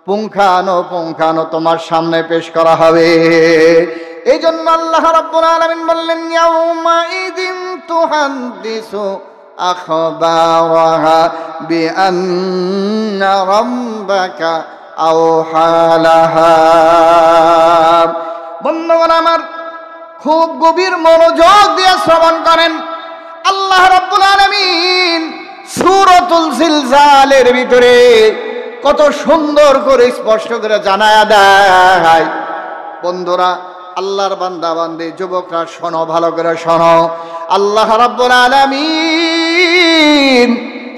পুঙ্খানো তোমার সামনে পেশ করা হবে। এই জন্য আল্লাহ রাব্বুল আলামিন বললেন, ইয়াউমা ইদিন তুহাদ্দিসু আখবারাহা বিআন্না রাব্বাকা আওহালাহা। বন্ধুগণ আমার, খুব গভীর মনোযোগ দিয়ে শ্রবণ করেন। আল্লাহ রাব্বুল আলামিন সূরাতুল জিলজালের ভিতরে কত সুন্দর করে স্পষ্ট করে জানায়া দেয়। বন্ধুরা, আল্লাহর বান্দা বান্দী, যুবকরা শোনো, ভালো করে শোনো। আল্লাহ রাব্বুল আলামিন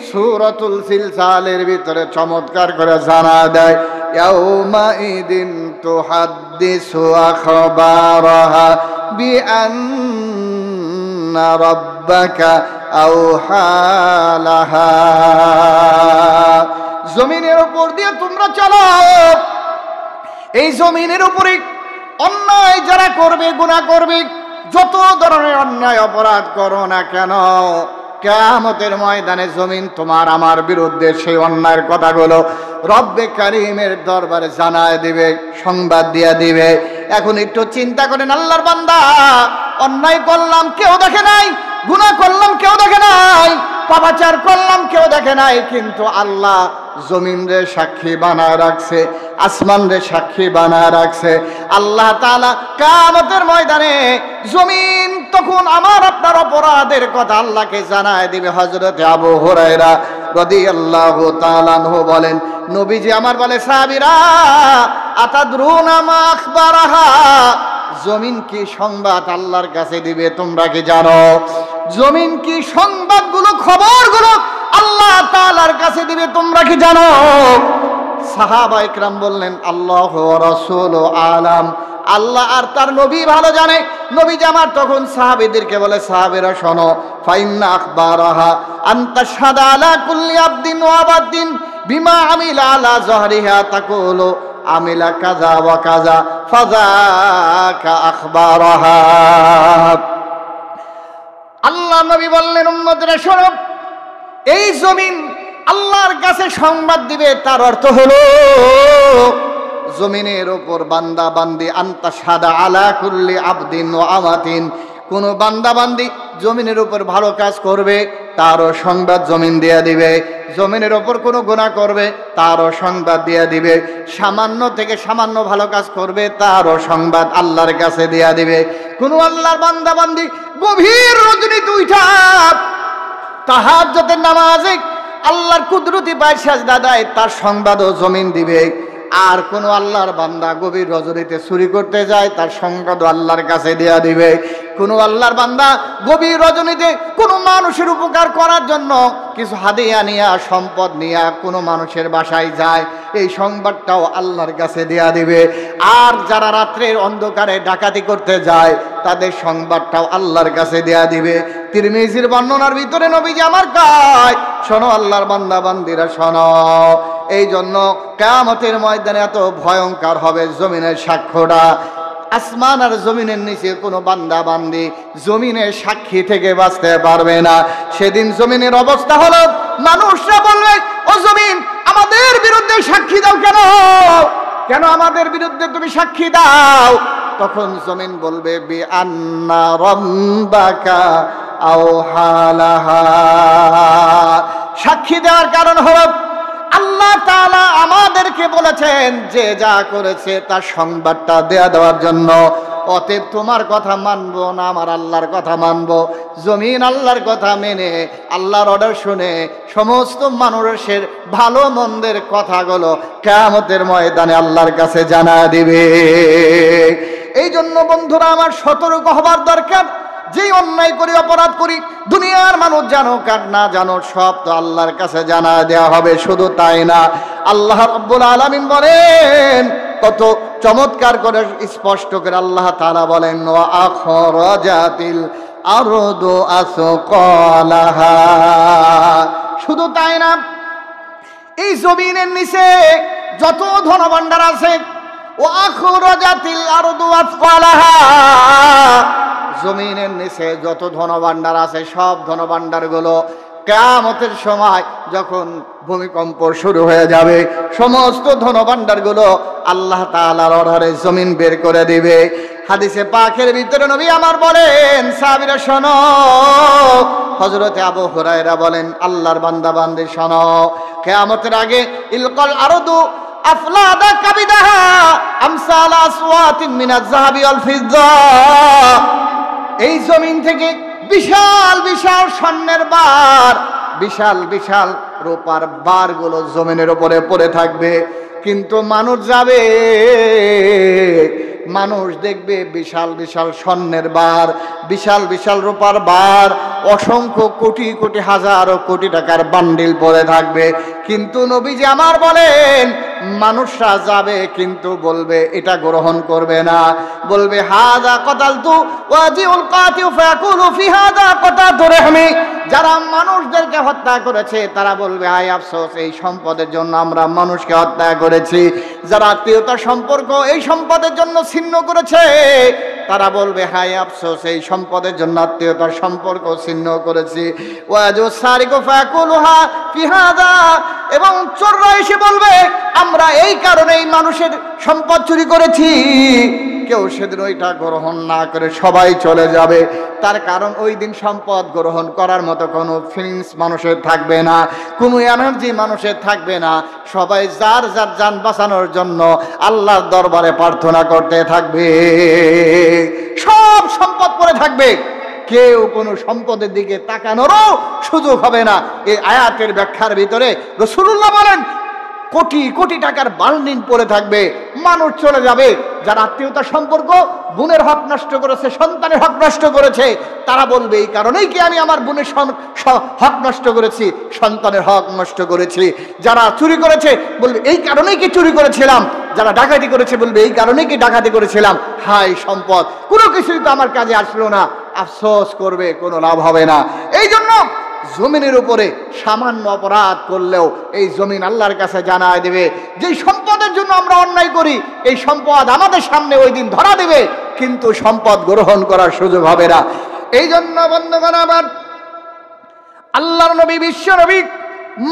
সূরাতুল জিলজালের ভিতরে চমৎকার করে জানা দেয়, ইয়াউমা ইদিন তুহাদ্দিসু আখবারাহা বিআন্না রাব্বাকা আওহালাহা। জমিনের উপর দিয়ে তোমরা চলো, এই জমিনের উপরে অন্যায় যারা করবে, গুনাহ করবে, যত ধরনের অন্যায় অপরাধ করো না কেন, কিয়ামতের ময়দানে জমিন তোমার আমার বিরুদ্ধে সেই অন্যায়ের কথাগুলো রব্বে কারীমের দরবারে জানায় দিবে, সংবাদ দিয়ে দিবে। এখন একটু চিন্তা করেন, আল্লাহর বান্দা, অন্যায় করলাম কেউ দেখে নাই, গুনাহ করলাম কেউ দেখে নাই, পাপাচার করলাম কেউ দেখে নাই, কিন্তু আল্লাহ জমিন রে সাক্ষী বানায় রাখছে, আসমান রে সাক্ষী বানায় রাখছে। আল্লাহ তাআলা কিয়ামতের ময়দানে জমিন তখন আমার আপনার অপরাধের কথা আল্লাহকে জানায় দিবে। হযরত আবু হুরায়রা রাদিয়াল্লাহু তাআলা আনহু বলেন, নবীজি আমার বলে, সাহাবীরা, আতাদরুনা মা আখবারাহা, জমিন কি সংবাদ আল্লাহর কাছে দিবে তোমরা কি জানো? জমিন কি সংবাদগুলো, খবরগুলো আল্লাহ তাআলার কাছে দিবে তোমরা কি জানো? সাহাবা ইকরাম বললেন, আল্লাহু ওয়া রাসূলু আলাম, আল্লাহ আর তার নবী ভালো জানে। নবী আমার তখন সাহাবীদেরকে বলে, সাহাবীরা শোনো, ফাইন্না আখবারাহা আনতা শাদা আলা কুল্লি আবদিন ওয়া আবাদিন বিমা আমিলা আলা যহরিহা তাকুলু আমিলা কাযা ওয়া কাযা ফাযাকা আখবারাহা। আল্লাহ নবী বললেন, উম্মতরা শোনো, এই জমিন আল্লাহর কাছে সংবাদ দিবে, তার অর্থ হলো জমিনের উপর বান্দা বান্দি আনতা শাদা আলা কুল্লি আবদিন ওয়া আমাতিন, কোন বান্দা বান্দি জমিনের উপর ভালো কাজ করবে তারও সংবাদ জমিন দিয়ে দিবে, জমিনের উপর কোনো গুনাহ করবে তারও সংবাদ দিয়ে দিবে, সামান্য থেকে সামান্য ভালো কাজ করবে তারও সংবাদ আল্লাহর কাছে দিয়ে দিবে। কোন আল্লাহর বান্দা বান্দি গভীর রজনীতে উঠা তাহাজ্জুদের নামাজে আল্লাহর কুদরতি পায় সাজদা দেয়, তার সংবাদও জমিন দিবে। আর কোন আল্লাহর বান্দা গভীর রজনীতে চুরি করতে যায়, তার সংবাদও আল্লাহর কাছে দেয়া দিবে। কোন আল্লাহর বান্দা গভীর রজনীতে কোনো মানুষের উপকার করার জন্য কিছু হাদিয়া নিয়া, সম্পদ নিয়া কোনো মানুষের বাসায় যায়, এই সংবাদটাও আল্লাহর কাছে দেয়া দিবে। আর যারা রাত্রের অন্ধকারে ডাকাতি করতে যায়, তাদের সংবাদটাও আল্লাহর কাছে দেয়া দিবে। তিরমিজির বর্ণনার ভিতরে নবীজি আমার কয়, শোনো আল্লাহর বান্দা বান্দিরা শোনো, এই জন্য কিয়ামতের ময়দানে এত ভয়ঙ্কর হবে জমিনের সাক্ষ্যটা। আসমান আর জমিনের নিচে কোনো বান্দা বান্দি জমিনের সাক্ষী থেকে বাঁচতে পারবে না। সেদিন জমিনের অবস্থা হলো, মানুষরা বলবে, ও জমিন, আমাদের বিরুদ্ধে সাক্ষী দাও কেন, কেন আমাদের বিরুদ্ধে তুমি সাক্ষী দাও? তখন জমিন বলবে, বিআন্না রাব্বাকা আওহালাহা, সাক্ষী দেওয়ার কারণ হলো আল্লাহ তাআলা আমাদেরকে বলেছেন যে যা করেছে তার সংবাদটা দেওয়ার জন্য। অতএব তোমার কথা মানবো না, আমার আল্লাহর কথা মানবো। জমিন আল্লাহর কথা মেনে, আল্লাহর অর্ডার শুনে সমস্ত মানুষের ভালো মন্দের কথাগুলো কিয়ামতের ময়দানে আল্লাহর কাছে জানায় দিবে। এই জন্য বন্ধুরা আমার, সতর্ক হবার দরকার। যেই অন্যায় করি, অপরাধ করি, দুনিয়ার মানুষ জানুক আর না জানুক, সব তো আল্লাহর কাছে জানা দেওয়া হবে। শুধু তাই না, আল্লাহ রাব্বুল আলামিন বলেন, কত চমৎকার করে স্পষ্ট করে আল্লাহ তাআলা বলেন, ওয়া আখরাজাতিল আরদু আসকালাহা। শুধু তাই না, এই জমিনের নিচে যত ধনভাণ্ডার আছে, ওয়া আখরাজাতিল আরদু আসকালাহা, জমিনের নিচে যত ধনভাণ্ডার আছে সব ধনভাণ্ডারগুলো কিয়ামতের সময় যখন ভূমিকম্প শুরু হয়ে যাবে, সমস্ত ধনভাণ্ডারগুলো আল্লাহ তাআলার অর্ডারে জমিন বের করে দিবে। হাদিসে পাকের ভিতরে নবী আমার বলেন, সাহাবীরা শোনো, হযরতে আবু হুরায়রা বলেন, আল্লাহর বান্দা বান্দি শোনো, কিয়ামতের আগে ইলকাল আরদু আফলাদা কাবিদাহা আমসাল আসওয়াতিন মিনাজ যাহাবি ওয়াল ফিদ্দা, এই জমিন থেকে বিশাল বিশাল স্বর্ণের বার, বিশাল বিশাল রূপার বারগুলো জমিনের উপরে পড়ে থাকবে। কিন্তু মানুষ যাবে, মানুষ দেখবে বিশাল বিশাল স্বর্ণের বার, বিশাল বিশাল রূপার বার, অসংখ্য কোটি কোটি হাজারো কোটি টাকার বান্ডিল পড়ে থাকবে। কিন্তু নবীজি আমার বলেন, মানুষরা যাবে কিন্তু বলবে এটা গ্রহণ করবে না, বলবে হাযা কাতালতু ওয়াজিউল কাতিউ ফায়াকুলু ফি হাযা কাতাতু রাহমি। যারা মানুষদেরকে হত্যা করেছে তারা বলবে হায় আফসোস, এই সম্পদের জন্য আমরা মানুষকে হত্যা করেছি। যারা আত্মীয়তার সম্পর্ক এই সম্পদের জন্য ছিন্ন করেছে তারা বলবে হায় আফসোস, এই সম্পদের জন্য আত্মীয়তার সম্পর্ক ছিন্ন করেছি। ওয়াজু সারিকু ফায়াকুলুহা ফি হাযা, এবং চোররা এসে বলবে আমরা এই কারণেই মানুষের সম্পদ চুরি করেছি। কেউ সেদিন ওইটা গ্রহণ না করে সবাই চলে যাবে। তার কারণ ওই দিন সম্পদ গ্রহণ করার মতো কোনো ফিলিংস মানুষের থাকবে না, কোনো এনার্জি মানুষের থাকবে না। সবাই যার যার জান বাঁচানোর জন্য আল্লাহর দরবারে প্রার্থনা করতে থাকবে। সব সম্পদ পড়ে থাকবে, কেউ কোনো সম্পদের দিকে তাকানোরও সুযোগ হবে না। এই আয়াতের ব্যাখ্যার ভিতরে রাসূলুল্লাহ বলেন কোটি কোটি টাকার বান্ডিল পড়ে থাকবে, মানুষ চলে যাবে। যারা আত্মীয়তার সম্পর্ক, বোনের হক নষ্ট করেছে, সন্তানের হক নষ্ট করেছে, তারা বলবে এই কারণেই কি আমি আমার বোনের হক নষ্ট করেছি, সন্তানের হক নষ্ট করেছি। যারা চুরি করেছে বলবে এই কারণেই কি চুরি করেছিলাম, যারা ডাকাতি করেছে বলবে এই কারণেই কি ডাকাতি করেছিলাম। হাই সম্পদ, কোনো কিছুই তো আমার কাজে আসলো না, আফসোস করবে, কোনো লাভ হবে না। এই জন্য জমিনের উপরে সামান্য অপরাধ করলেও এই জমিন আল্লাহর কাছে জানায় দেবে। যেই সম্পদের জন্য আমরা অন্যায় করি এই সম্পদ আমাদের সামনে ওই দিন ধরা দেবে, কিন্তু সম্পদ গ্রহণ করার সুযোগ হবে না। এই জন্য বন্ধুগণ আমার, আল্লাহর নবী, বিশ্ব নবী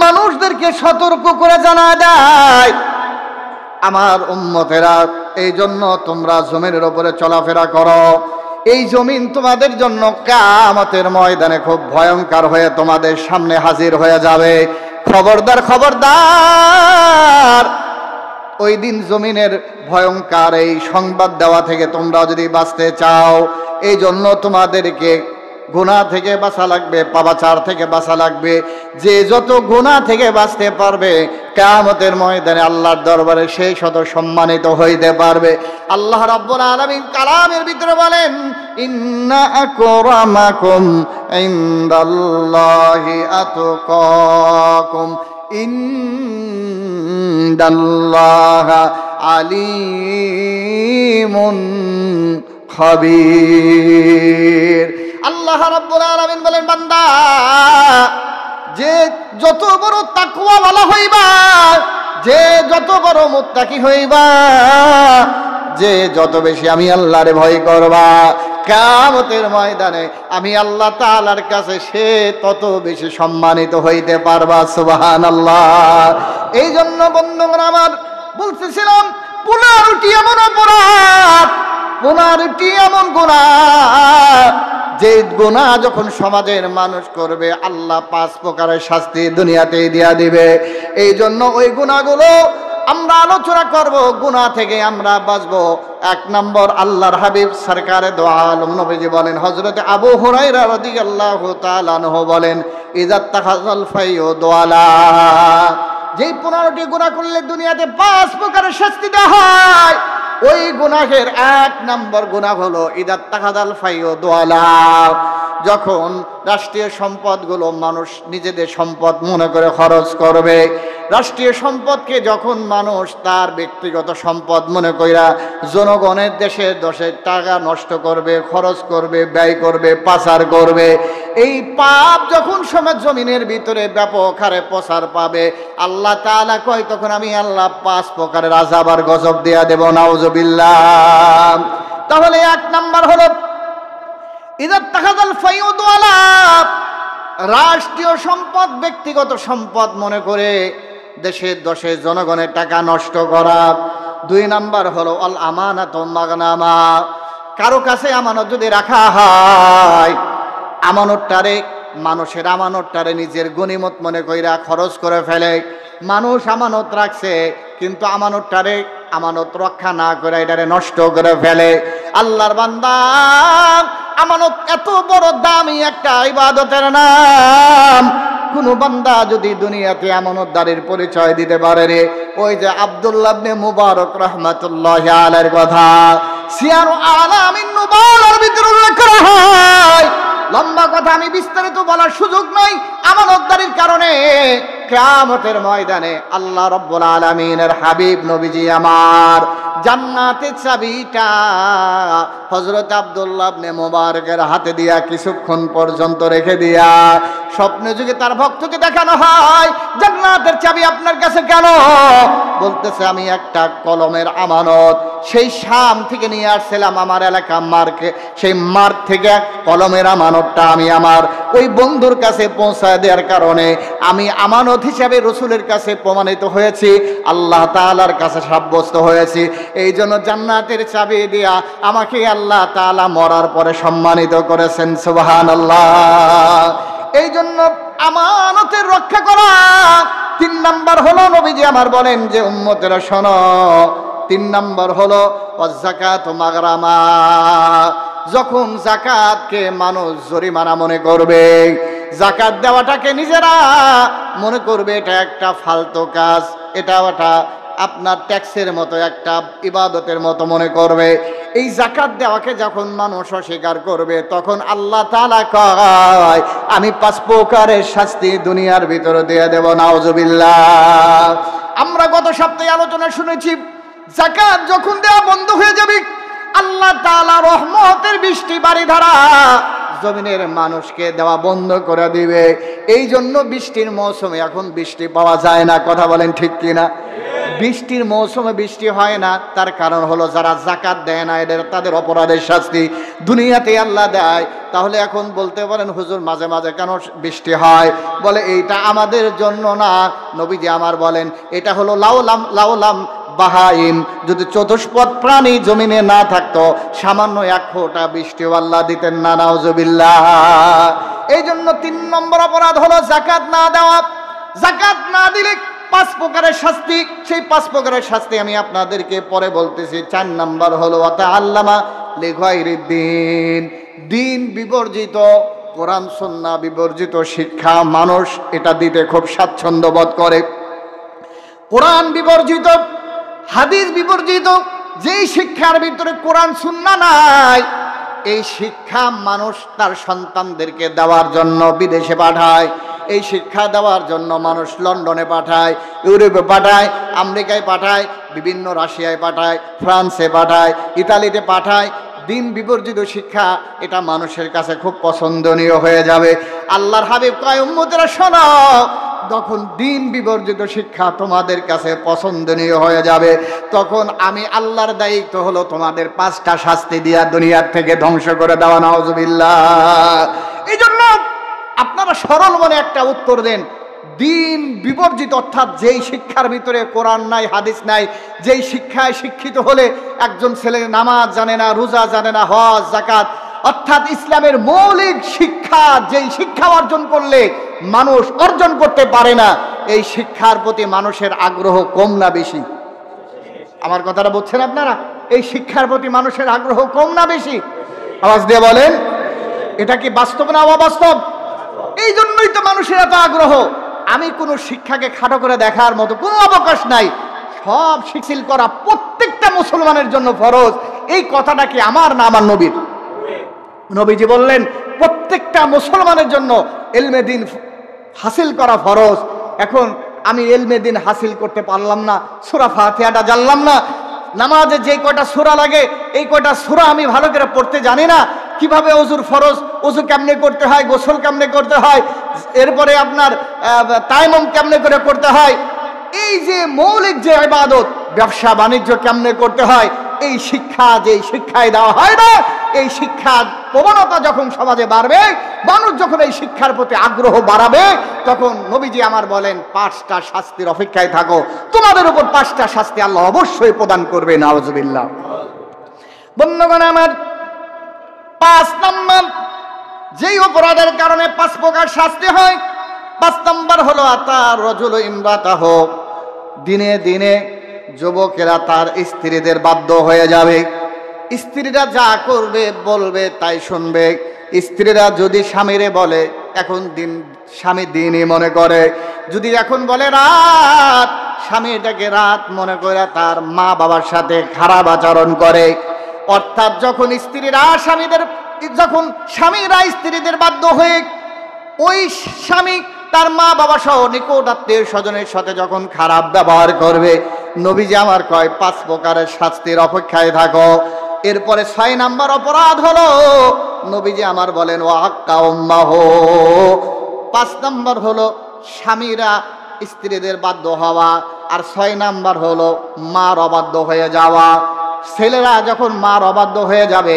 মানুষদেরকে সতর্ক করে জানায় দেয়, আমার উম্মতেরা এই জন্য তোমরা জমিনের উপরে চলাফেরা করো। এই জমিন তোমাদের জন্য কিয়ামতের ময়দানে খুব ভয়ঙ্কর হয়ে তোমাদের সামনে হাজির হয়ে যাবে। খবরদার খবরদার, ওই দিন জমিনের ভয়ঙ্কর এই সংবাদ দেওয়া থেকে তোমরা যদি বাঁচতে চাও, এই জন্য তোমাদেরকে গুনাহ থেকে বাঁচা লাগবে, পাপাচার থেকে বাঁচা লাগবে। যে যত গুনাহ থেকে বাঁচতে পারবে কিয়ামতের ময়দানে আল্লাহর দরবারে সেই শত সম্মানিত হইতে পারবে। আল্লাহ রাব্বুল আলামিন কালামের ভিতরে বলেন, ইন্না আকরামাকুম ইনদাল্লাহি আতকাকুম ইনদাল্লাহা আলিমুন খাবীর। আল্লাহ রাব্বুল আলামিন বলেন, বান্দা যে যত বড় তাকওয়াওয়ালা হইবা, যে যত বড় মুত্তাকি হইবা, যে যত বেশি আমি আল্লাহরে ভয় করবা, কিয়ামতের ময়দানে আমি আল্লাহ তাআলার কাছে সে তত বেশি সম্মানিত হইতে পারবা। সুবহানাল্লাহ। এই জন্য বন্ধুগণ আমার, বলতেছিলাম 15টি এমন অপরাধ, 15টি এমন গুনাহ, যে গুনাহ যখন সমাজের মানুষ করবে আল্লাহ 5 প্রকারের শাস্তি দুনিয়াতেই দিয়া দিবে। এই জন্য ওই গুনাহগুলো আমরা আলোচনা করব, গুনাহ থেকে আমরা বাঁচবো। 1 নম্বর, আল্লাহর হাবিব সরকারে দো আলম নবীজি বলেন, হযরতে আবু হুরায়রা রাদিয়াল্লাহু তাআলা আনহু বলেন, ইযাত্তাখাযাল ফাইয়ু দুআলা, যেই 15টি গুনাহ করলে দুনিয়াতে 5 প্রকারের শাস্তি দেওয়া হয়, ওই গুনাহের 1 নম্বর গুনাহ হলো ইযাত্তাখাযাল ফাইয়ু দুআলা। যখন রাষ্ট্রীয় সম্পদগুলো মানুষ নিজেদের সম্পদ মনে করে খরচ করবে, রাষ্ট্রীয় সম্পদকে যখন মানুষ তার ব্যক্তিগত সম্পদ মনে কইরা জনগণের দেশের টাকা নষ্ট করবে, খরচ করবে, ব্যয় করবে, পাচার করবে, এই পাপ যখন সমাজ জমিনের ভিতরে ব্যাপক হারে প্রসার পাবে, আল্লাহ তাআলা কয় তখন আমি আল্লাহ 5 প্রকারের আযাব আর গজব দেয়া দেব, নাউযুবিল্লাহ। তাহলে 1 নাম্বার হলো ইযাত্তাখাযাল ফাইয়ু দুআলা, রাষ্ট্রীয় সম্পদ ব্যক্তিগত সম্পদ মনে করে দেশের দশের জনগণের টাকা নষ্ট করা। 2 নাম্বার হলো আল আমানাতু মাগনামা, কারো কাছে আমানত যদি রাখা হয়, আমানতটারে মানুষের আমানতটারে নিজের গনিমত মনে কইরা খরচ করে ফেলে। মানুষ আমানত রাখছে কিন্তু আমানতটারে আমানত রক্ষা না করে এটারে নষ্ট করে ফেলে। আল্লাহর বান্দা, আমানত এত বড় দামি একটা ইবাদতের নাম, কোন বান্দা যদি দুনিয়াতে আমানতদারির পরিচয় দিতে পারে রে, ওই যে আব্দুল্লাহ ইবনে মুবারক রাহমাতুল্লাহি আলাইহির কথা সিয়ারু আলামিন নুবালার ভিতরে উল্লেখ করা হয়। লম্বা কথা আমি বিস্তারিত বলার সুযোগ নাই। আমানতদারির কারণে কিয়ামতের ময়দানে আল্লাহ রাব্বুল আলামিনের হাবিব নবীজি আমার জান্নাতের চাবিটা হযরত আব্দুল্লাহ ইবনে মুবারকের হাতে দিয়া কিছুক্ষণ পর্যন্ত রেখে দিয়া স্বপ্নে যুগে তার ভক্তকে দেখানো হয়, জান্নাতের চাবি আপনার কাছে কেন? বলতেছে আমি একটা কলমের আমানত সেই শাম থেকে নিয়ে আসছিলাম আমার এলাকা মার্কে, সেই মার্ক থেকে কলমের আমানতটা আমি আমার ওই বন্ধুর কাছে পৌঁছায় দেওয়ার কারণে আমি আমানত হিসাবে রসুলের কাছে প্রমাণিত হয়েছি, আল্লাহ তাআলার কাছে সাব্যস্ত হয়েছি। এই জন্য জান্নাতের চাবি দিয়া আমাকে আল্লাহ তাআলা মরার পরে সম্মানিত করেছেন। সুবহানাল্লাহ। এই জন্য আমানতের রক্ষা করা। 3 নাম্বার হলো নবীজি আমার বলেন যে উম্মতেরা শোনো, 3 নাম্বার হলো ওয়াযাকাতু মাগরামা। যখন যাকাতকে মানুষ জরিমানা মনে করবে, যাকাত দেওয়াটাকে নিজেরা মনে করবে এটা একটা ফালতু কাজ, এটা আপনার ট্যাক্সের মতো একটা ইবাদতের মতো মনে করবে, এই যাকাত দেওয়াকে যখন মানুষ অস্বীকার করবে তখন আল্লাহ তাআলা কয় আমি 5 প্রকারের শাস্তি দুনিয়ার ভিতরে দিয়ে দেব। নাউজুবিল্লাহ। আমরা গত সপ্তাহে আলোচনা শুনেছি, যাকাত যখন দেওয়া বন্ধ হয়ে যাবে আল্লাহ তাআলা রহমতের বৃষ্টি বারিধারা জমিনের মানুষকে দেওয়া বন্ধ করে দিবে। এই জন্য বৃষ্টির মৌসুমে এখন বৃষ্টি পাওয়া যায় না। কথা বলেন ঠিক কিনা? বৃষ্টির মৌসুমে বৃষ্টি হয় না, তার কারণ হলো যারা যাকাত দেয় না এদের তাদের অপরাধের শাস্তি দুনিয়াতে আল্লাহ দেয়। তাহলে এখন বলতে পারেন হুজুর মাঝে মাঝে কেন বৃষ্টি হয়? বলে এইটা আমাদের জন্য না, নবীজি আমার বলেন এটা হলো লাউলাম বাহাইম, যদি চতুষ্পদ প্রাণী জমিনে না থাকতো সামান্য 1 ফোঁটা বৃষ্টিও আল্লাহ দিতেন না। নাউজুবিল্লাহ। এই জন্য 3 নম্বর অপরাধ হলো যাকাত না দেওয়া। যাকাত না দিলে 5 প্রকারের শাস্তি, সেই 5 প্রকারের শাস্তি আমি আপনাদেরকে পরে বলতেছি। 4 নাম্বার হলো ওয়াতাআল্লামা লিগাইরিদ্দিন, দিন বিবর্জিত, কোরআন সুন্নাহ বিবর্জিত শিক্ষা মানুষ এটা দিতে খুব স্বাচ্ছন্দ্য বোধ করে। কোরআন বিবর্জিত, হাদিস বিবর্জিত যেই শিক্ষার ভিতরে কোরআন সুন্নাহ নাই, এই শিক্ষা মানুষ তার সন্তানদেরকে দেওয়ার জন্য বিদেশে পাঠায়। এই শিক্ষা দেওয়ার জন্য মানুষ লন্ডনে পাঠায়, ইউরোপে পাঠায়, আমেরিকায় পাঠায়, বিভিন্ন রাশিয়ায় পাঠায়, ফ্রান্সে পাঠায়, ইতালিতে পাঠায়। দিন বিবর্জিত শিক্ষা এটা মানুষের কাছে খুব পছন্দনীয় হয়ে যাবে। আল্লাহর হাবিব কয় উম্মতেরা শোনো, যখন দিন বিবর্জিত শিক্ষা তোমাদের কাছে পছন্দনীয় হয়ে যাবে তখন আমি আল্লাহর দায়িত্ব হলো তোমাদের 5টা শাস্তি দিয়া দুনিয়ার থেকে ধ্বংস করে দেওয়া। নাউজুবিল্লাহ। এই জন্য আপনারা সরল মনে একটা উত্তর দেন, দিন বিবর্জিত অর্থাৎ যেই শিক্ষার ভিতরে কোরআন নাই, হাদিস নাই, যেই শিক্ষায় শিক্ষিত হলে একজন ছেলে নামাজ জানে না, রোজা জানে না, হজ যাকাত অর্থাৎ ইসলামের মৌলিক শিক্ষা, যেই শিক্ষা অর্জন করলে মানুষ অর্জন করতে পারে না, এই শিক্ষার প্রতি মানুষের আগ্রহ কম না বেশি? আমার কথাটা বুঝছেন আপনারা? এই শিক্ষার প্রতি মানুষের আগ্রহ কম না বেশি? আওয়াজ দিয়ে বলেন, এটা কি বাস্তব না অবাস্তব? এই জন্যই তো মানুষের এত আগ্রহ। আমি কোনো শিক্ষাকে খাটো করে দেখার মতো কোনো অবকাশ নাই। সব শিথিল করা প্রত্যেকটা মুসলমানের জন্য ফরজ। এই কথাটা কি আমার না আমার নবীর? নবীজি বললেন প্রত্যেকটা মুসলমানের জন্য ইলমে দ্বীন হাসিল করা ফরজ। এখন আমি ইলমে দ্বীন হাসিল করতে পারলাম না, সূরা ফাতিহাটা জানলাম না, নামাজে যে কয়টা সূরা লাগে এই কয়টা সূরা আমি ভালো করে পড়তে জানি না, কিভাবে ওযুর ফরজ, ওযু কেমনে করতে হয়, গোসল কেমনে করতে হয়, এরপরে আপনার তায়াম্মুম কেমনে করে করতে হয়, এই যে মৌলিক যে ইবাদত, ব্যবসা বাণিজ্য কেমনে করতে হয়, এই শিক্ষা যে শিক্ষায় দেওয়া হয় না, এই শিক্ষার প্রবণতা যখন সমাজে বাড়বে, মানুষ যখন এই শিক্ষার প্রতি আগ্রহ বাড়াবে, তখন নবীজি আমার বলেন 5টা শাস্তির অপেক্ষায় থাকো, তোমাদের উপর 5টা শাস্তি আল্লাহ অবশ্যই প্রদান করবে। নাউজুবিল্লাহ। বন্ধুগণ আমার, 5 নম্বর যেই অপরাধের কারণে 5 প্রকার শাস্তি হয়, 5 নম্বর হলো আতার রজুল ইমরাতাহ, দিনে দিনে যুবকেরা তার স্ত্রীদের বাধ্য হয়ে যাবে। স্ত্রীরা যা করবে বলবে তাই শুনবে। স্ত্রীরা যদি স্বামীরে বলে, এখন স্বামী দিনই মনে করে, যদি এখন বলে রাত, স্বামী এটাকে রাত মনে করে তার মা বাবার সাথে খারাপ আচরণ করে। অর্থাৎ যখন স্বামীরা স্ত্রীদের বাধ্য হয়ে ওই স্বামী তার মা বাবা সহ নিকট আত্মীয় স্বজনের সাথে যখন খারাপ ব্যবহার করবে, নবীজি আমার কয় 5 প্রকারের শাস্তির অপেক্ষায় থাকো। এরপরে 6 নম্বর অপরাধ হলো, নবীজি আমার বলেন ওয়াক্কা উম্মাহ, 5 নম্বর হলো স্বামীরা স্ত্রীদের বাধ্য হওয়া, আর 6 নম্বর হলো মার অবাধ্য হয়ে যাওয়া। ছেলেরা যখন মার অবাধ্য হয়ে যাবে,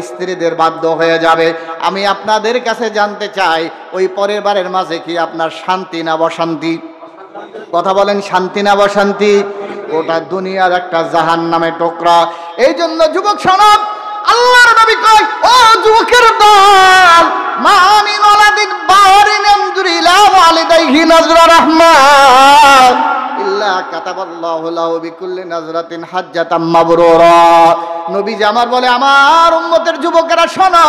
স্ত্রীদের বাধ্য হয়ে যাবে। আমি আপনাদের কাছে জানতে চাই, ওই পরিবারের মাঝে কি আপনার শান্তি না অশান্তি? কথা বলেন, শান্তি না অশান্তি? ওটা দুনিয়ার একটা জাহান্নামের টুকরা। এই জন্য যুবক সমাজ, আল্লাহর নবী কয়, ও যুবকের দল, মা মিন ওয়ালাদিন বারিন ইয়ানজুরু ইলা ওয়ালিদাইহি নাজরা রাহমাত ইল্লা কাতাবাল্লাহু লাহু বিকুল্লি নাজরাতিন হাজ্জাতাম মাবরুরা। নবীজি আমার বলে, আমার উম্মতের যুবকেরা শোনো,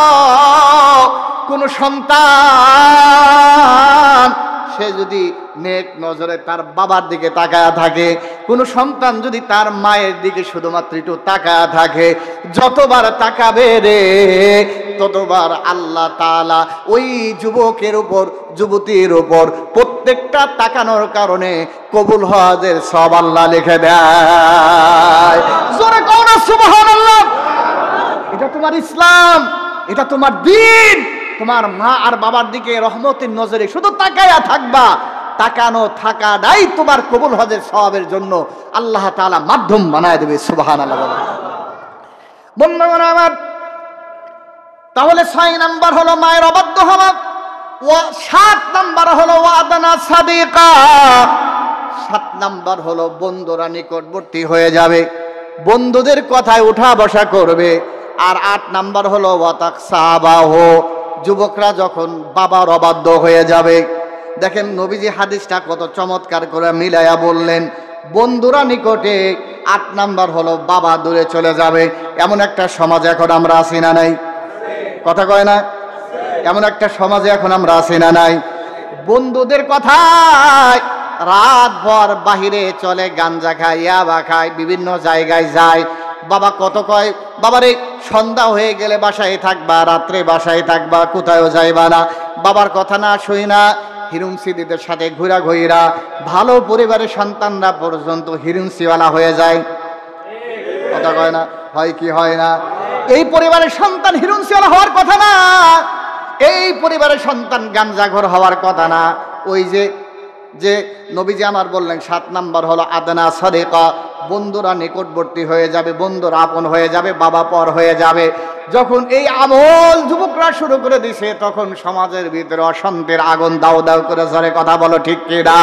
কোন সন্তান সে যদি নেক নজরে তার বাবার দিকে তাকায়া থাকে, কোন সন্তান যদি তার মায়ের দিকে শুধুমাত্র একটু তাকায়া থাকে, যতবার তাকাবে রে, ততবার আল্লাহ তাআলা ওই যুবকের উপর, যুবতীর উপর প্রত্যেকটা তাকানোর কারণে কবুল হজের সওয়াব আল্লাহ লিখে দেয়। জোরে কোন সুবহানাল্লাহ। এটা তোমার ইসলাম, এটা তোমার দ্বীন। তোমার মা আর বাবার দিকে রহমতের নজরে শুধু তাকায়া থাকবা, তাকানো থাকাটাই তোমার কবুল হজের সওয়াবের জন্য আল্লাহ তাআলা মাধ্যম বানায় দেবে। সুবহানাল্লাহ। বন্ধুগণ আমার, তাহলে 6 নাম্বার হলো মায়ের অবাধ্য হওয়া, 7 নাম্বার হলো ওয়াদানা সাদিকা, 7 নাম্বার হলো বন্ধুরা নিকটবর্তী হয়ে যাবে, বন্ধুদের কথায় উঠা বসা করবে। আর 8 নাম্বার হলো ওয়াতাকসাবাহ, যুবকরা যখন বাবার অবাধ্য হয়ে যাবে। দেখেন নবীজি হাদিসটা কত চমৎকার করে মিলায়া বললেন। বন্ধুরা নিকটে, 8 নাম্বার হলো বাবা দূরে চলে যাবে। এমন একটা সমাজ এখন আমরা আছি না নাই? কথা কয় না? এমন একটা সমাজে এখন আমরা আছি না নাই? বন্ধুদের কথায় রাত ভর বাহিরে চলে, গাঞ্জা খায়, ইয়াবা খায়, বিভিন্ন জায়গায় যায়। বাবা কত কয়, বাবারে সন্ধ্যা হয়ে গেলে বাসায় থাকবা, রাত্রে বাসায় থাকবা, কোথায়ও যাইবা না। বাবার কথা না শুই না হিরুমসিদের সাথে ঘুরা ঘুরা ভালো পরিবারের সন্তানরা পর্যন্ত হিরুমসিওয়ালা হয়ে যায়। কথা কয় না? হয় কি হয় না? এই পরিবারের সন্তান হিরুমসিওয়ালা হওয়ার কথা না, এই পরিবারের সন্তান গাঞ্জাখোর হওয়ার কথা না। ওই যে নবীজি আমার বললেন 7 নাম্বার হলো আদনা সাদিকা, বন্ধুরা নিকটবর্তী হয়ে যাবে, বন্ধুরা আপন হয়ে যাবে, বাবা পর হয়ে যাবে। যখন এই আমল যুবকরা শুরু করে দিছে, তখন সমাজের ভিতরে অশান্তির আগুন দাও দাও করে জ্বলে। কথা বলো ঠিক কি না?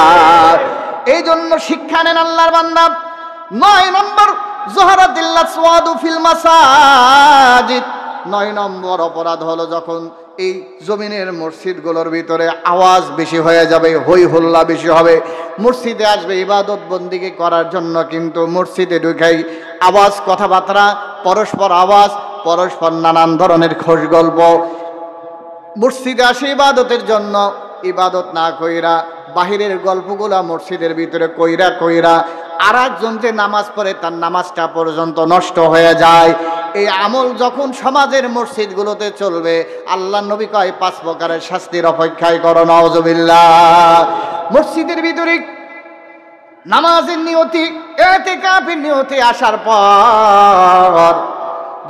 এই জন্য শিক্ষা নেন আল্লাহর বান্দা। 9 নম্বর জোহরাতিল আসওয়াদু ফিল মাসাজিদ, 9 নম্বর অপরাধ হলো যখন এই জমিনের মসজিদগুলোর ভিতরে আওয়াজ বেশি হয়ে যাবে, হই হল্লা বেশি হবে। মসজিদে আসবে ইবাদত বন্দিগি করার জন্য, কিন্তু মসজিদে ঢুকেই আওয়াজ, কথাবার্তা, পরস্পর আওয়াজ, পরস্পর নানান ধরনের খোশ গল্প। মসজিদে আসে ইবাদতের জন্য, ইবাদত না কইরা বাহিরের গল্পগুলা মসজিদের ভিতরে কইরা কইরা আর একজন যে নামাজ পড়ে তার নামাজটা পর্যন্ত নষ্ট হয়ে যায়। এই আমল যখন সমাজের মসজিদগুলোতে চলবে, আল্লাহ নবী কয় 5 প্রকারের শাস্তির অপেক্ষায় করো। নাউজুবিল্লাহ। মসজিদের ভিতরে নামাজের নিয়তি, ইতিকাফের নিয়তি আসার পর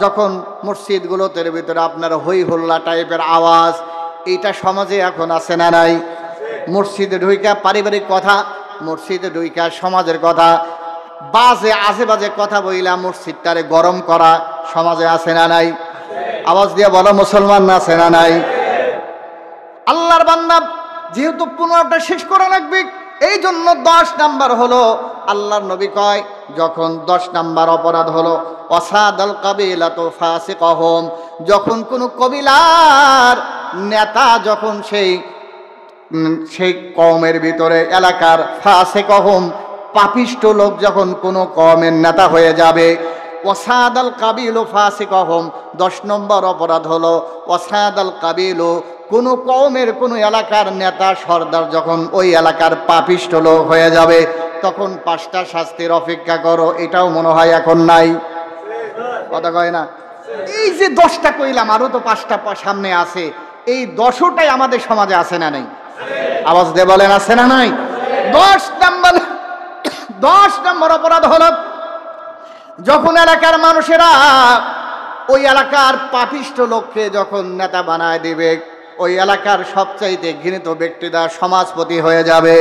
যখন মসজিদগুলোতে ভিতরে আপনার হই হল্লা টাইপের আওয়াজ, এইটা সমাজে এখন আছে না নাই? মসজিদে ঢুইকা পারিবারিক কথা, মসজিদে ঢুইকা সমাজের কথা, বাজে আজে বাজে কথা বইলা মসজিদটারে গরম করা সমাজে আছে না নাই? আওয়াজ দিয়ে বলো মুসলমান না আছে না নাই? আল্লাহর বান্দা যেহেতু 15টা শেষ করা লাগবে, এই জন্য 10 নাম্বার হলো আল্লাহর নবী কয় যখন 10 নাম্বার অপরাধ হলো ওয়াসাদাল কাবিলাতু ফাসিকাহুম, যখন কোন কবিলার নেতা যখন সেই কওমের ভিতরে এলাকার ফাসিকাহুম পাপিষ্ট লোক যখন কোন কওমের নেতা হয়ে যাবে, ওয়াসাদাল কাবিলু ফাসিকাহুম 10 নম্বর অপরাধ হলো ওয়াসাদাল কাবিলু কোন কওমের কোন এলাকার নেতা সর্দার যখন ওই এলাকার পাপিষ্ট লোক হয়ে যাবে, তখন 5টা শাস্তির অপেক্ষা করো। এটাও মনে হয় এখন নাই, কথা কয় না? এই যে 10টা কইলাম, আরো তো 5টা সামনে আছে, এই 10টাই আমাদের সমাজে আছে না নাই? আওয়াজ দিয়ে বলেন আছে না নাই? 10 নম্বর অপরাধ হলো যখন এলাকার মানুষেরা ওই এলাকার পাপিষ্ট লোককে যখন নেতা বানায় দিবে, ওই এলাকার সবচাইতে ঘৃণিত ব্যক্তিরা সমাজপতি হয়ে যাবে।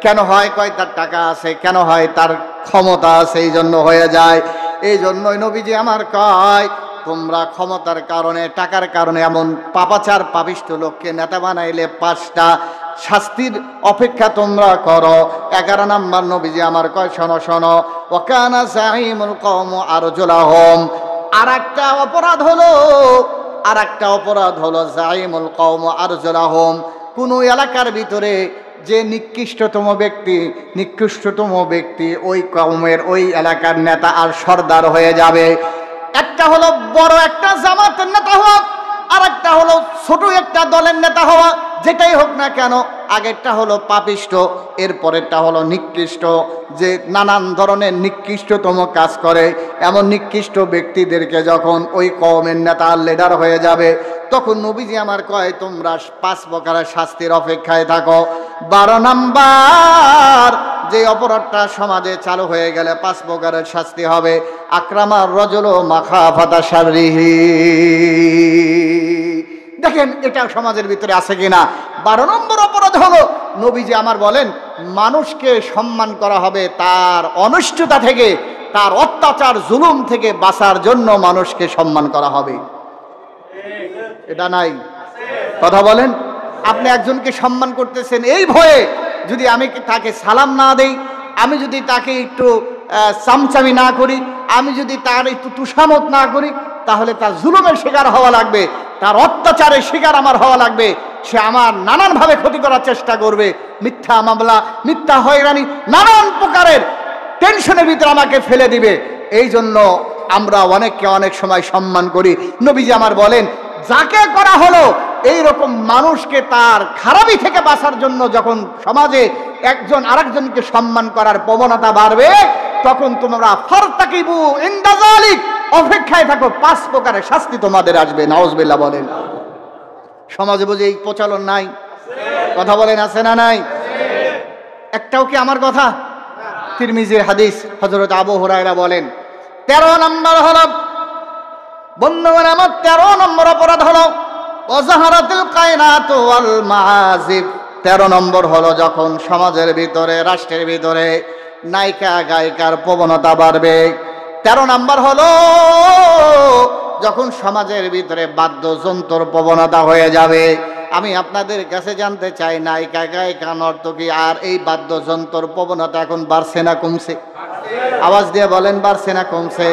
কেন হয়? কয় তার টাকা আছে, কেন হয়? তার ক্ষমতা আছে, এই জন্য হয়ে যায়। এই জন্যই নবীজি আমার কয় তোমরা ক্ষমতার কারণে টাকার কারণে এমন পাপাচার পাপিষ্ট লোককে নেতা বানাইলে 5টা শাস্তির অপেক্ষা তোমরা করো। 11 নাম্বার নবীজি আমার কয় শোনো শোনো ওয়াকানা যাইমুল কওম আরজুলাহুম, আর একটা অপরাধ হলো যাইমুল কওম আরজুলাহুম, কোন এলাকার ভিতরে যে নিকৃষ্টতম ব্যক্তি ওই কওমের ওই এলাকার নেতা আর সর্দার হয়ে যাবে। একটা হলো বড় একটা জামাতের নেতা হওয়া, আর একটা হলো ছোট একটা দলের নেতা হওয়া। যেটাই হোক না কেন, আগেরটা হলো পাপিষ্ট, এর পরেরটা হলো নিকৃষ্ট, যে নানান ধরনের নিকৃষ্টতম কাজ করে। এমন নিকৃষ্ট ব্যক্তিদেরকে যখন ওই কওমের নেতা লিডার হয়ে যাবে, তখন নবীজি আমার কয় তোমরা 5 প্রকারের শাস্তির অপেক্ষায় থাকো। 12 নাম্বার যে অপরাধটা সমাজে চালু হয়ে গেলে 5 প্রকারের শাস্তি হবে আকরামার রজুলু মাখাফাতা শাররিহি। দেখেন এটা সমাজের ভিতরে আছে কিনা। 12 নম্বর অপরাধ হলো নবীজি আমার বলেন মানুষকে সম্মান করা হবে তার অনিষ্টতা থেকে, তার অত্যাচার জুলুম থেকে বাঁচার জন্য মানুষকে সম্মান করা হবে। এটা নাই? কথা বলেন। আপনি একজনকে সম্মান করতেছেন এই ভয়ে, যদি আমি তাকে সালাম না দেই, আমি যদি তাকে একটু চামচামি না করি, আমি যদি তার একটু তুষামত না করি, তাহলে তার জুলুমের শিকার হওয়া লাগবে, তার অত্যাচারের শিকার আমার হওয়া লাগবে। সে আমার নানানভাবে ক্ষতি করার চেষ্টা করবে, মিথ্যা মামলা, মিথ্যা হয়রানি, নানান প্রকারের টেনশনের ভিতরে আমাকে ফেলে দিবে। এই জন্য আমরা অনেককে অনেক সময় সম্মান করি। নবীজি আমার বলেন যাকে করা হলো এই রকম মানুষকে তার খারাপি থেকে বাঁচার জন্য যখন সমাজে একজন আরেকজনকে সম্মান করার প্রবণতা বাড়বে, তখন তোমরা ফারতাকিবু ইনদা যালিক, অপেক্ষায় থাকো, 5 প্রকারের শাস্তি তোমাদের আসবে। নাউজুবিল্লাহ বলেন। সমাজে বুঝে এই প্রচলন নাই? কথা বলেন আছে না নাই? একটাও কি আমার কথা? তিরমিজির হাদিস, হযরত আবু হুরায়রা বলেন 13 নম্বর হলো বন্ধুগণ আমার 13 নম্বর অপরাধ হলো ওয়াজাহারাতুল কায়নাতু ওয়াল মাআজিব। 13 নম্বর হলো যখন সমাজের ভিতরে, রাষ্ট্রের ভিতরে নায়িকা গায়িকার প্রবণতা বাড়বে। 13 নম্বর হলো যখন সমাজের ভিতরে বাদ্যযন্ত্রের প্রবণতা হয়ে যাবে। আমি আপনাদের কাছে জানতে চাই নায়িকা গায়িকা নর্তকী আর এই বাদ্যযন্ত্রের প্রবণতা এখন বাড়ছে না কমছে? আওয়াজ দিয়ে বলেন বাড়ছে না কমছে?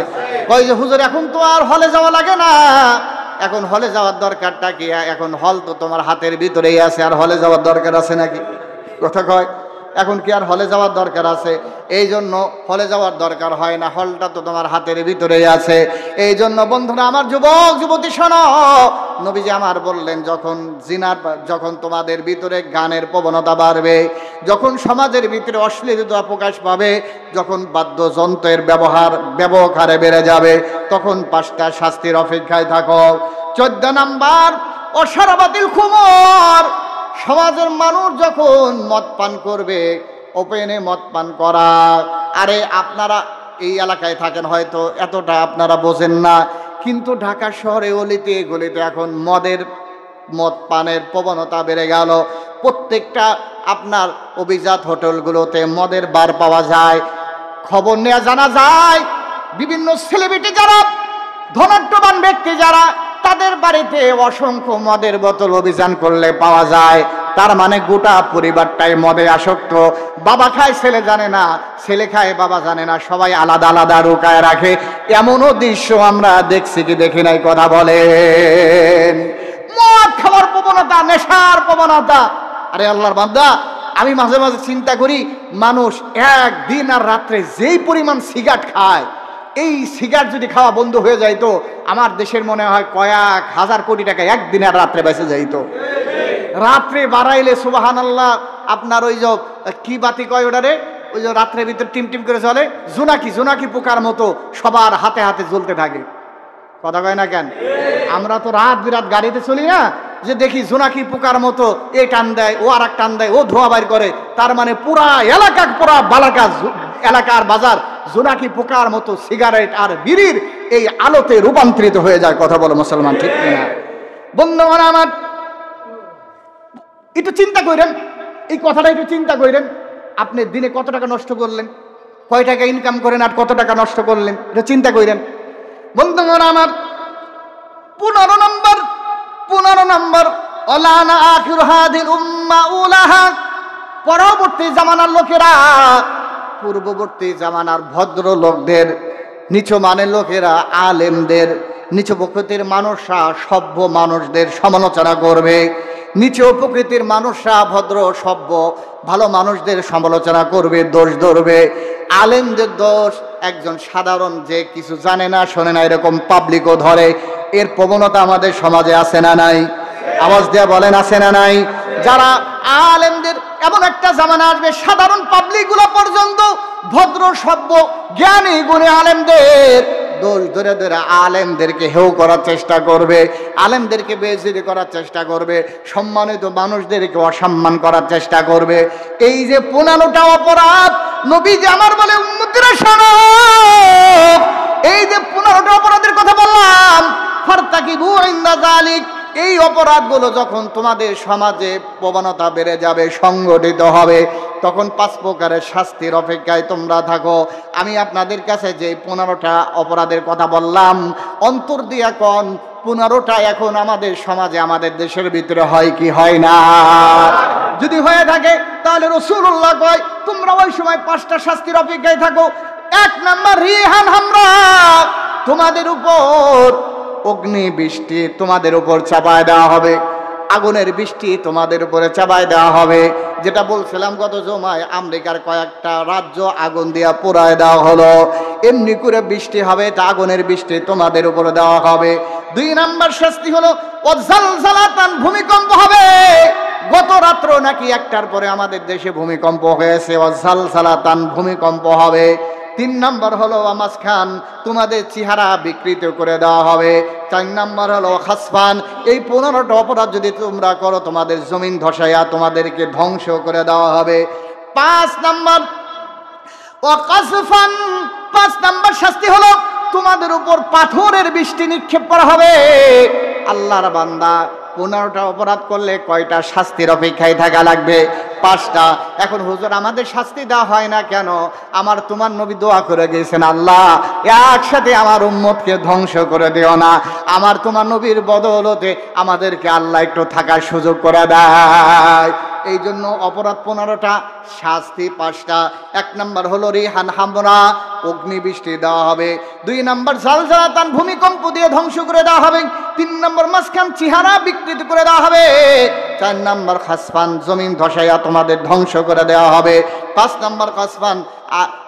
কই যে হুজুর এখন তো আর হলে যাওয়া লাগে না, এখন হলে যাওয়ার দরকারটা কি? এখন হল তো তোমার হাতের ভিতরেই আছে, আর হলে যাওয়ার দরকার আছে নাকি? কথা কয় এখন কি আর হলে যাওয়ার দরকার আছে? এই জন্য হলে যাওয়ার দরকার হয় না, হলটা তো তোমার হাতের ভিতরেই আছে। এই জন্য বন্ধুরা আমার, যুবক যুবতী শোনো, নবীজি আমার বললেন যখন তোমাদের ভিতরে গানের প্রবণতা বাড়বে, যখন সমাজের ভিতরে অশ্লীলতা প্রকাশ পাবে, যখন বাদ্যযন্ত্রের ব্যবহারে বেড়ে যাবে, তখন 5টা শাস্তির অপেক্ষায় থাকো। 14 নাম্বার অশরাবাতিল খুমর। সমাজের মানুষ যখন মদ পান করবে, ওপেনে মদ পান করা। আরে আপনারা এই এলাকায় থাকেন, হয়তো এতটা আপনারা বোঝেন না, কিন্তু ঢাকা শহরে অলিতে গলিতে এখন মদ পানের প্রবণতা বেড়ে গেল। প্রত্যেকটা আপনার অভিজাত হোটেলগুলোতে মদের বার পাওয়া যায়। খবর নেওয়া জানা যায় বিভিন্ন সেলিব্রিটি যারা ধনাঢ্যবান ব্যক্তি যারা তাদের বাড়িতে অসংখ্য মদের বোতল অভিযান করলে পাওয়া যায়। তার মানে গোটা পরিবারটাই মদে আসক্ত। বাবা খায় ছেলে জানে না, ছেলে খায় বাবা জানে না, সবাই আলাদা আলাদা রুকায় রাখে। এমনও দৃশ্য আমরা দেখছি কি দেখি নাই? কথা বলেন। মদ খাওয়ার প্রবণতা, নেশার প্রবণতা। আরে আল্লাহর বান্দা, আমি মাঝে মাঝে চিন্তা করি, মানুষ একদিন আর রাত্রে যেই পরিমাণ সিগারেট খায়, এই সিগারেট যদি খাওয়া বন্ধ হয়ে যাইতো, আমার দেশের মনে হয় কয়েক হাজার কোটি টাকা একদিন আর রাত্রে বেঁচে যাইতো। রাত্রে বাড়াইলে সুবহানাল্লাহ, আপনার ওই যে কি বাতি কয় ওটারে, ওই যে রাত্রের ভিতর টিম টিম করে চলে, জোনাকি পোকার মতো সবার হাতে হাতে জ্বলতে থাকে। কথা কয় না কেন? আমরা তো রাত বিরাত গাড়িতে চলি না, যে দেখি জোনাকি পোকার মতো এ টান দেয়, ও আর এক টান দেয়, ও ধোঁয়া বাইর করে। তার মানে পুরা এলাকা, পুরা বালাকা এলাকার বাজার জোনাকি পোকার মতো সিগারেট আর বিড়ির এই আলোতে রূপান্তরিত হয়ে যায়। কথা বলো মুসলমান, ঠিক কিনা? বন্ধুগণ আমার, একটু চিন্তা করেন, এই কথাটা একটু চিন্তা করেন। আপনি দিনে কত টাকা নষ্ট করলেন, কয় টাকা ইনকাম করেন আর কত টাকা নষ্ট করলেন, এটা চিন্তা করেন। বন্ধুগণ আমার, 15 নম্বর ওলানা আখির হাদিল উম্মা উলাহা, পরবর্তী জামানার লোকেরা পূর্ববর্তী জামানার ভদ্র লোকদের, নিচু মানের লোকেরা আলেমদের, নিচু প্রকৃতির মানুষরা সভ্য মানুষদের সমালোচনা করবে। নিচু প্রকৃতির মানুষরা ভদ্র সভ্য ভালো মানুষদের সমালোচনা করবে, দোষ ধরবে। আলেমদের দোষ, একজন সাধারণ যে কিছু জানে না শোনে না এরকম পাবলিকও ধরে। এর প্রবণতা আমাদের সমাজে আছে না নাই? আওয়াজ দিয়ে বলেন, আছে না নাই? যারা আলেমদের, এমন একটা জামানা আসবে সাধারণ পাবলিক গুলো পর্যন্ত ভদ্র সভ্য জ্ঞানী গুণী আলেমদের দোষ ধরে ধরে আলেমদেরকে হেয় করার চেষ্টা করবে, আলেমদেরকে বেইজ্জতি করার চেষ্টা করবে, সম্মানিত মানুষদেরকে অসম্মান করার চেষ্টা করবে। এই যে 15টা অপরাধ নবীজি আমার বলে উম্মতেরা শোনো, এই যে 15টা অপরাধের কথা বললাম, ফারতাকিবু ইনদা যালিক, এই অপরাধগুলো যখন তোমাদের সমাজে প্রবণতা বেড়ে যাবে, সংগঠিত হবে, তখন 5 প্রকারের শাস্তির অপেক্ষায় তোমরা থাকো। আমি আপনাদের কাছে যে 15টা অপরাধের কথা বললাম, অন্তর দিয়া কোন 15টা এখন আমাদের সমাজে, আমাদের দেশের ভিতরে হয় কি হয় না? যদি হয়ে থাকে তাহলে রাসূলুল্লাহ কয় তোমরা ওই সময় 5টা শাস্তির অপেক্ষায় থাকো। 1 নাম্বার রিহান হামরা, তোমাদের উপর অগ্নি বৃষ্টি তোমাদের উপর চাপায় দেওয়া হবে, আগুনের বৃষ্টি তোমাদের উপরে চাপায় দেওয়া হবে। যেটা বলছিলাম গত জমায়, আমেরিকার কয়েকটা রাজ্য আগুন দিয়া পোড়ায় দেওয়া হলো, এমনি করে বৃষ্টি হবে, তা আগুনের বৃষ্টি তোমাদের উপরে দেওয়া হবে। 2 নাম্বার শাস্তি হলো ওয়ালজালজালাতান, ভূমিকম্প হবে। গত রাত্র নাকি 1টার পরে আমাদের দেশে ভূমিকম্প হয়েছে, ওয়ালজালজালাতান, ভূমিকম্প হবে। 3 নাম্বার হলো আমাসখান, তোমাদের চেহারা বিকৃত করে দেওয়া হবে। 4 নাম্বার হলো খাসফান, এই 15টা অপরাধ যদি তোমরা করো তোমাদের জমিন ধসাইয়া তোমাদেরকে ধ্বংস করে দেওয়া হবে। 5 নাম্বার ওয়াকাসফান, 5 নাম্বার শাস্তি হলো তোমাদের উপর পাথরের বৃষ্টি নিক্ষেপ করা হবে। আল্লাহর বান্দা, 15টা অপরাধ করলে কয়টা শাস্তির অপেক্ষায় থাকা লাগবে? 5টা। এখন হুজুর আমাদের শাস্তি দেওয়া হয় না কেন? আমার তোমার নবী দোয়া করে গিয়েছেন, আল্লাহ একসাথে আমার উম্মতকে ধ্বংস করে দিও না। আমার তোমার নবীর বদৌলতে আমাদেরকে আল্লাহ একটু থাকার সুযোগ করে দেয়। এই জন্য অপরাধ 15টা, শাস্তি 5টা। 1 নাম্বার হলো রিহান হামরা, অগ্নি বৃষ্টি দেওয়া হবে। 2 নাম্বার জালজালাতান, ভূমিকম্প দিয়ে ধ্বংস করে দেওয়া হবে। 3 নাম্বার মাসখান, চেহারা বিকৃত করে দেওয়া হবে। 4 নাম্বার খাসফান, জমিন ধসাইয়া তোমাদের ধ্বংস করে দেওয়া হবে। 5 নাম্বার খাসফান,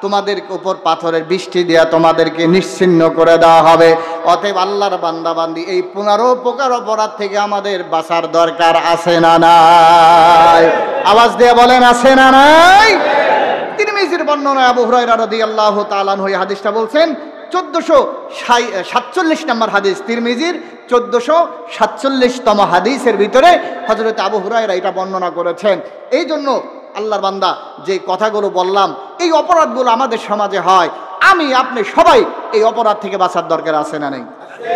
তোমাদের উপর পাথরের বৃষ্টি দিয়া তোমাদেরকে নিশ্চিহ্ন করে দেওয়া হবে। অতএব আল্লাহর বান্দা বান্দি, এই 15 প্রকার অপরাধ থেকে আমাদের বাঁচার দরকার আছে না নাই? আওয়াজ দিয়ে বলেন, আছে না নাই? তিরমিজির বর্ণনায় আবু হুরায়রা রাদিয়াল্লাহু তাআলা আনহু এই হাদিসটা বলছেন, 1447 নম্বর হাদিস, তিরমিজির 1447তম হাদিসের ভিতরে হযরত আবু হুরায়রা এটা বর্ণনা করেছেন। এই জন্য আল্লাহর বান্দা, যে কথাগুলো বললাম, এই অপরাধগুলো আমাদের সমাজে হয়, আমি আপনি সবাই এই অপরাধ থেকে বাঁচার দরকার আছে না নাই?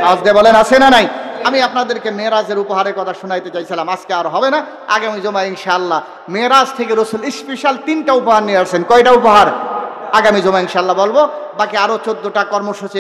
আওয়াজ দিয়ে বলেন, আছে না নাই? আমি আপনাদেরকে মেরাজের উপহারের কথা শোনাইতে চাইছিলাম, আজকে আর হবে না, আগামী জুমায় ইনশাআল্লাহ। মেরাজ থেকে রাসূল স্পেশাল 3টা উপহার নিয়ে আসছেন। কয়টা উপহার? আগামী জমা ইনশাল্লাহ বলবো। বাকি আরো 14টা কর্মসূচি